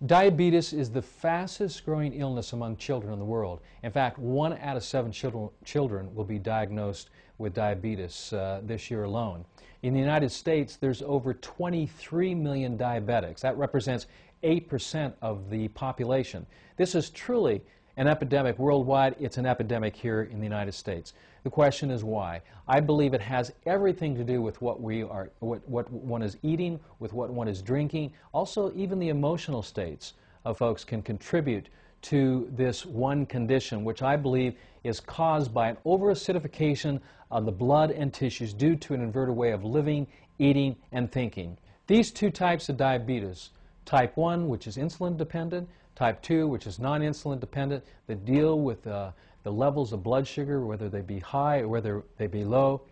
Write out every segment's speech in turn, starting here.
Diabetes is the fastest growing illness among children in the world. In fact, 1 out of 7 children will be diagnosed with diabetes this year alone. In the United States, there's over 23 million diabetics. That represents 8% of the population. This is truly an epidemic worldwide. It's an epidemic here in the United States. The question is why. I believe it has everything to do with what one is eating, with what one is drinking. Also, even the emotional states of folks can contribute to this one condition, which I believe is caused by an overacidification of the blood and tissues due to an inverted way of living, eating, and thinking. These two types of diabetes, type 1, which is insulin dependent, type 2, which is non-insulin dependent, that deal with the levels of blood sugar, whether they be high or whether they be low,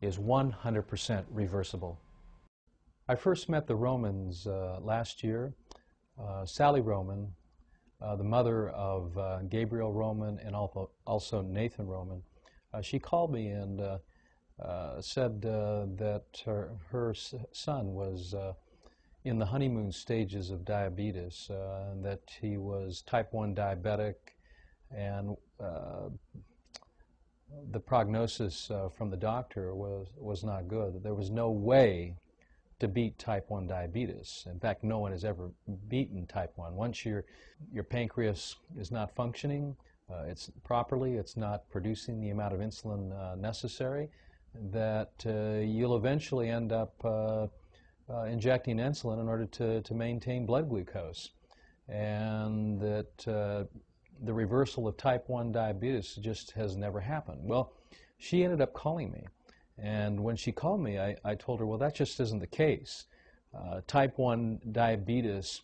is 100% reversible. I first met the Romans last year. Sally Roman, the mother of Gabriel Roman and also Nathan Roman, she called me and said that her son was in the honeymoon stages of diabetes, that he was type 1 diabetic, and the prognosis from the doctor was not good. There was no way to beat type 1 diabetes. In fact, no one has ever beaten type 1. Once your pancreas is not functioning properly, it's not producing the amount of insulin necessary, that you'll eventually end up injecting insulin in order to maintain blood glucose, and that the reversal of type 1 diabetes just has never happened. Well, she ended up calling me, and when she called me, I told her, well, that just isn't the case. Type 1 diabetes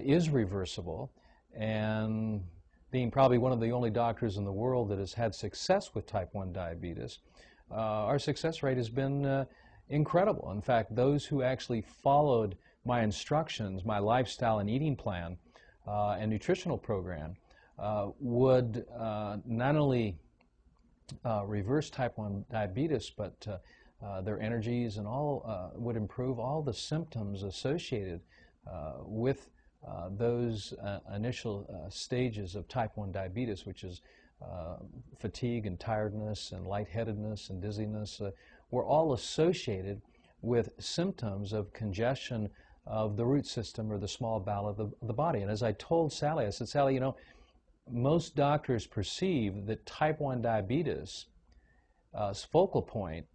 is reversible, and being probably one of the only doctors in the world that has had success with type 1 diabetes, our success rate has been incredible. In fact, those who actually followed my instructions, my lifestyle and eating plan and nutritional program would not only reverse type 1 diabetes, but their energies and all would improve all the symptoms associated with those initial stages of type 1 diabetes, which is fatigue and tiredness and lightheadedness and dizziness, were all associated with symptoms of congestion of the root system or the small bowel of the body. And as I told Sally, I said, Sally, you know, most doctors perceive that type 1 diabetes focal point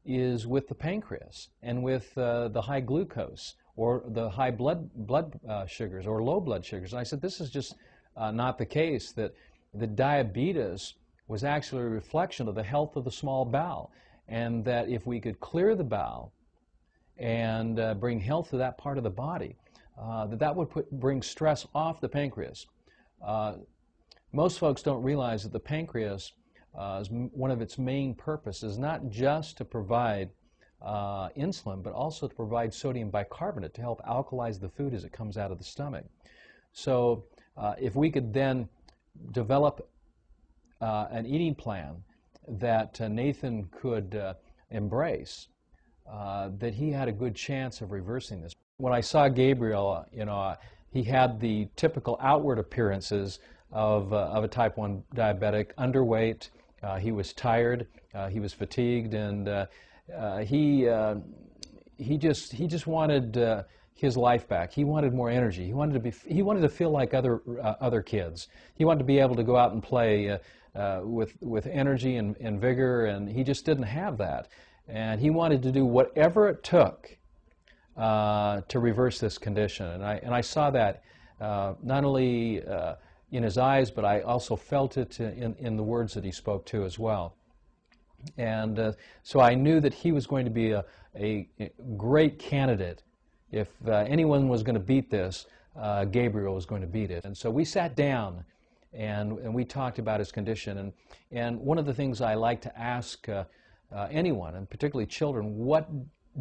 is with the pancreas and with the high glucose or the high blood sugars or low blood sugars. And I said, this is just not the case, that the diabetes was actually a reflection of the health of the small bowel, and that if we could clear the bowel and bring health to that part of the body, that would bring stress off the pancreas. Most folks don't realize that the pancreas, one of its main purposes is not just to provide insulin, but also to provide sodium bicarbonate to help alkalize the food as it comes out of the stomach. So if we could then develop an eating plan that Nathan could embrace, that he had a good chance of reversing this. When I saw Gabriel, you know, he had the typical outward appearances of a type 1 diabetic: underweight, he was tired, he was fatigued, and he just wanted his life back. He wanted more energy. He wanted to feel like other kids. He wanted to be able to go out and play with energy and vigor, and he just didn't have that. And he wanted to do whatever it took to reverse this condition. And I saw that not only in his eyes, but I also felt it in the words that he spoke to as well. And so I knew that he was going to be a great candidate. If anyone was going to beat this, Gabriel was going to beat it. And so we sat down and we talked about his condition. And one of the things I like to ask anyone, and particularly children, what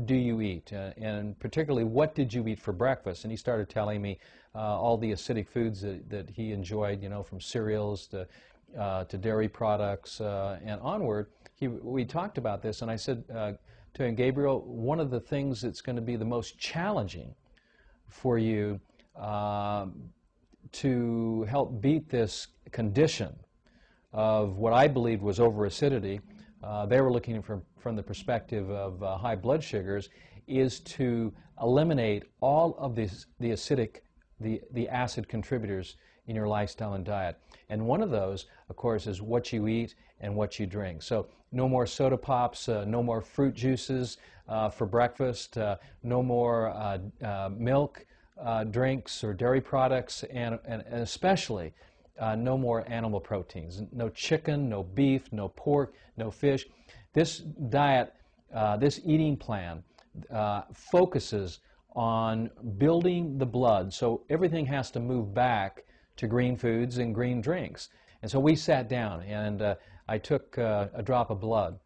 do you eat? And particularly, what did you eat for breakfast? And he started telling me all the acidic foods that he enjoyed, you know, from cereals to dairy products and onward. We talked about this, and I said to him, Gabriel, one of the things that's going to be the most challenging for you to help beat this condition of what I believed was overacidity. They were looking from the perspective of high blood sugars, is to eliminate all of the acidic, the acid contributors in your lifestyle and diet. And one of those, of course, is what you eat and what you drink. So no more soda pops, no more fruit juices for breakfast, no more milk drinks or dairy products, and especially no more animal proteins. No chicken, no beef, no pork, no fish. This diet, this eating plan focuses on building the blood, so everything has to move back to green foods and green drinks. And so we sat down, and I took a drop of blood,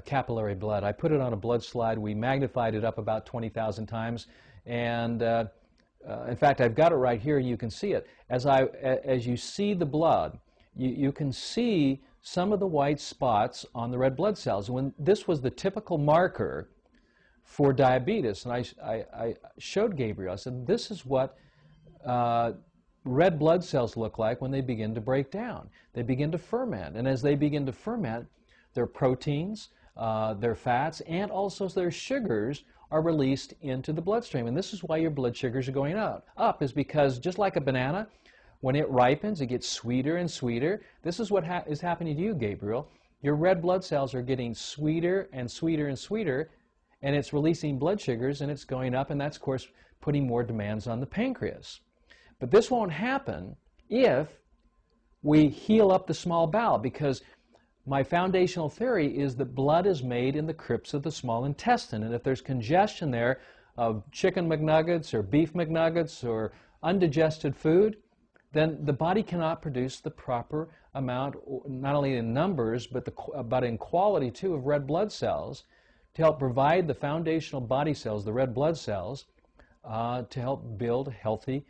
capillary blood. I put it on a blood slide. We magnified it up about 20,000 times, and in fact, I've got it right here, and you can see it. As you see the blood, you can see some of the white spots on the red blood cells. When this was the typical marker for diabetes, and I showed Gabriel, I said, this is what red blood cells look like when they begin to break down. They begin to ferment, and as they begin to ferment, their proteins, their fats, and also their sugars are released into the bloodstream. And this is why your blood sugars are going up is because just like a banana, when it ripens, it gets sweeter and sweeter. This is what is happening to you, Gabriel. Your red blood cells are getting sweeter and sweeter and sweeter, and it's releasing blood sugars, and it's going up, and that's, of course, putting more demands on the pancreas. But this won't happen if we heal up the small bowel, because my foundational theory is that blood is made in the crypts of the small intestine, and if there's congestion there of chicken McNuggets or beef McNuggets or undigested food, then the body cannot produce the proper amount, not only in numbers, but in quality too, of red blood cells to help provide the foundational body cells, the red blood cells, to help build healthy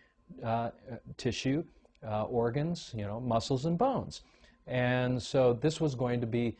tissue, organs, muscles and bones. And so this was going to be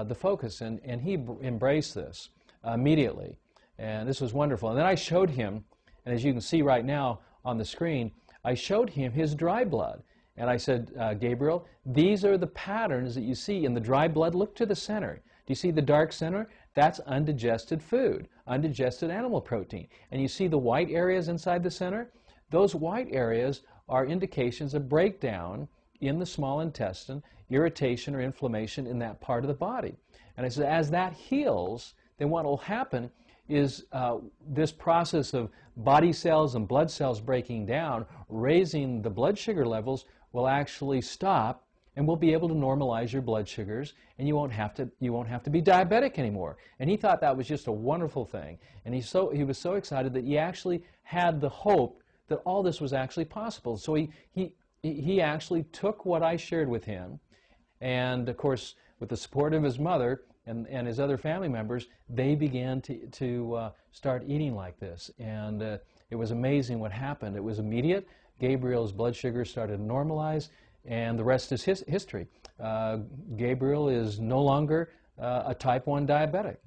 the focus, and he embraced this immediately, and this was wonderful. And then I showed him, and as you can see right now on the screen, I showed him his dry blood, and I said, Gabriel, these are the patterns that you see in the dry blood. Look to the center. Do you see the dark center? That's undigested food, undigested animal protein. And you see the white areas inside the center? Those white areas are indications of breakdown in the small intestine, irritation or inflammation in that part of the body. And I said, as that heals, then what will happen is this process of body cells and blood cells breaking down, raising the blood sugar levels, will actually stop, and we'll be able to normalize your blood sugars, and you won't have to be diabetic anymore. And he thought that was just a wonderful thing. And he was so excited that he actually had the hope that all this was actually possible. So he actually took what I shared with him, and of course, with the support of his mother and his other family members, they began to start eating like this. And it was amazing what happened. It was immediate. Gabriel's blood sugar started to normalize, and the rest is history. Gabriel is no longer a type 1 diabetic.